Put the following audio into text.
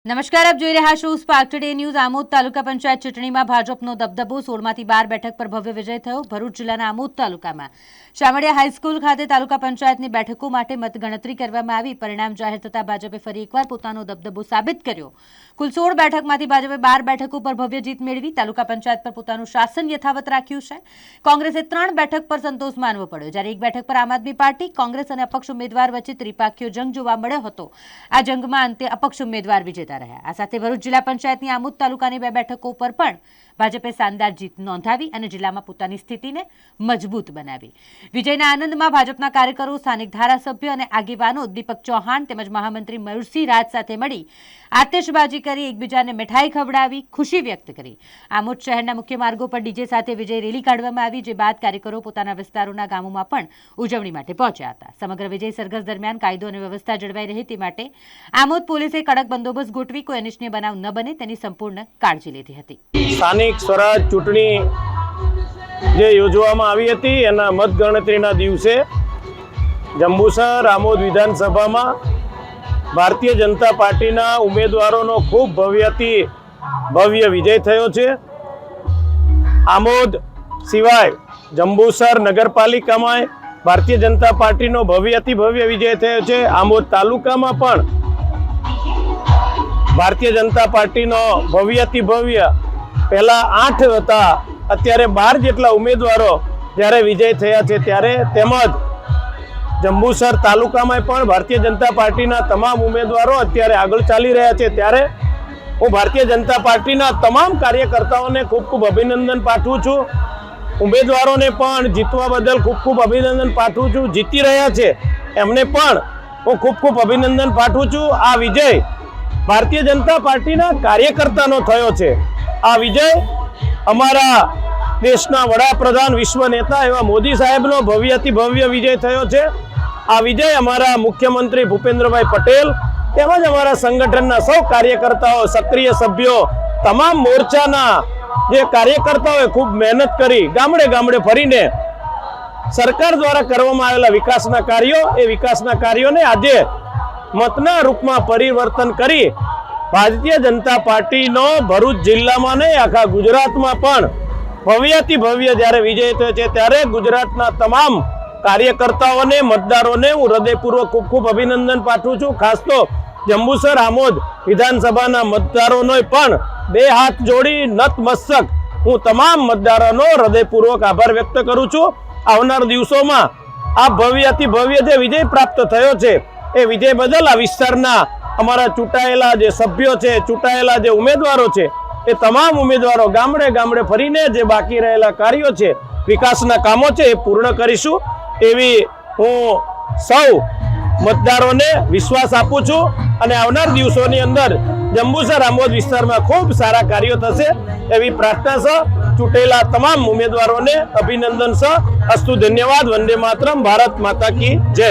નમસ્કાર, આપ જોઈ રહ્યા છો સ્પાર્ક ટુડે ન્યૂઝ। આમોદ તાલુકા પંચાયત ચૂંટણીમાં ભાજપનો દબદબો। 16માંથી 12 બેઠક પર ભવ્ય વિજય થયો। ભરૂચ જિલ્લાના આમોદ તાલુકામાં શામળિયા હાઈસ્કૂલ ખાતે તાલુકા પંચાયતની બેઠકો માટે મતગણતરી કરવામાં આવી। પરિણામ જાહેર થતાં ભાજપે ફરી એકવાર પોતાનો દબદબો સાબિત કર્યો। કુલ 16 બેઠકમાંથી ભાજપે 12 બેઠકો પર ભવ્ય જીત મેળવી તાલુકા પંચાયત પર પોતાનું શાસન યથાવત રાખ્યું છે। કોંગ્રેસે 3 બેઠક પર સંતોષ માનવો પડ્યો, જ્યારે 1 બેઠક પર આમ આદમી પાર્ટી, કોંગ્રેસ અને અપક્ષ ઉમેદવાર વચ્ચે ત્રિપાખીયો જંગ જોવા મળ્યો હતો। આ જંગમાં અંતે અપક્ષ ઉમેદવાર વિજેતા રહ્યા। આ સાથે ભરૂચ જિલ્લા પંચાયતની આમોદ તાલુકાની 2 બેઠકો પર પણ ભાજપે શાનદાર જીત નોંધાવી અને જિલ્લામાં પોતાની સ્થિતિને મજબૂત બનાવી। વિજયના આનંદમાં ભાજપના કાર્યકરો, સ્થાનિક ધારાસભ્ય અને આગેવાનો દીપક ચૌહાણ તેમજ મહામંત્રી મયુરસિંહ રાજ સાથે મળી આતિશબાજી કરી એકબીજાને મીઠાઈ ખવડાવી ખુશી વ્યક્ત કરી। આમોદ શહેરના મુખ્ય માર્ગો પર ડીજે સાથે વિજય રેલી કાઢવામાં આવી, જે બાદ કાર્યકરો પોતાના વિસ્તારોના ગામોમાં પણ ઉજવણી માટે પહોંચ્યા હતા। સમગ્ર વિજય સરઘસ દરમિયાન કાયદો અને વ્યવસ્થા જળવાઈ રહે તે માટે આમોદ પોલીસે કડક બંદોબસ્ત ગોઠવી કોઈ અનિચ્છનીય બનાવ ન બને તેની સંપૂર્ણ કાળજી લીધી હતી। સ્થાનિક સ્વરાજ ચૂંટણી જે યોજવામાં આવી હતી એના મતગણતરીના દિવસે જંબુસર આમોદ વિધાનસભામાં ભારતીય જનતા પાર્ટીના ઉમેદવારોનો ખૂબ ભવ્ય વિજય થયો છે। આમોદ સિવાય જંબુસર નગરપાલિકામાં ભારતીય જનતા પાર્ટીનો ભવ્ય વિજય થયો છે। આમોદ તાલુકામાં પણ ભારતીય જનતા પાર્ટીનો ભવ્ય પહેલા 8 હતા, અત્યારે 12 જેટલા ઉમેદવારો જ્યારે વિજય થયા છે ત્યારે તેમજ જંબુસર તાલુકામાં પણ ભારતીય જનતા પાર્ટીના તમામ ઉમેદવારો અત્યારે આગળ ચાલી રહ્યા છે। ત્યારે હું ભારતીય જનતા પાર્ટીના તમામ કાર્યકર્તાઓને ખૂબ અભિનંદન પાઠવું છું। ઉમેદવારોને પણ જીતવા બદલ ખૂબ અભિનંદન પાઠવું છું। જીતી રહ્યા છે એમને પણ હું ખૂબ અભિનંદન પાઠવું છું। આ વિજય ભારતીય જનતા પાર્ટીના કાર્યકર્તાનો થયો છે। આ વિજય અમારા દેશના વડાપ્રધાન, વિશ્વ નેતા એવા મોદી સાહેબનો ભવ્ય વિજય થયો છે। આ વિજય અમારા મુખ્યમંત્રી ભૂપેન્દ્રભાઈ પટેલ તેમજ અમારા સંગઠનના સૌ કાર્યકર્તાઓ, સક્રિય સભ્યો, તમામ મોરચાના જે કાર્યકર્તાઓએ ખૂબ મહેનત કરી ગામડે ફરીને સરકાર દ્વારા કરવામાં આવેલા વિકાસના કાર્યોને આજે મતના રૂપમાં પરિવર્તન કરી ભારતીય જનતા પાર્ટીનો ભરૂચ જિલ્લામાં નહીં આખા ગુજરાતમાં પણ ભવ્ય જ્યારે વિજય થયો છે ત્યારે ગુજરાતના તમામ કાર્યકર્તાઓને, મતદારોને હું હૃદયપૂર્વક ખૂબ અભિનંદન પાઠવું છું। ખાસ તો જંબુસર આમોદ વિધાનસભાના મતદારોનો પણ 2 હાથ જોડી નતમસ્તક હું તમામ મતદારોનો હૃદયપૂર્વક આભાર વ્યક્ત કરું છું। આવનાર દિવસોમાં આ ભવ્ય જે વિજય પ્રાપ્ત થયો છે એ વિજય બદલ આ વિસ્તારના અમારા ચૂંટાયેલા જે સભ્યો છે, ચૂંટાયેલા જે ઉમેદવારો છે, એ તમામ ઉમેદવારો ગામડે ફરીને જે બાકી રહેલા કાર્યો છે, વિકાસના કામો છે એ પૂર્ણ કરીશું એવી હું સૌ મતદારોને વિશ્વાસ આપું છું। અને આવનાર દિવસોની અંદર જંબુસર આમોદ વિસ્તારમાં ખૂબ સારા કાર્યો થશે એવી પ્રાર્થના છે। ચૂંટેલા તમામ ઉમેદવારોને અભિનંદન છે। અસ્તુ, ધન્યવાદ। વંદે માતરમ। ભારત માતા કી જય।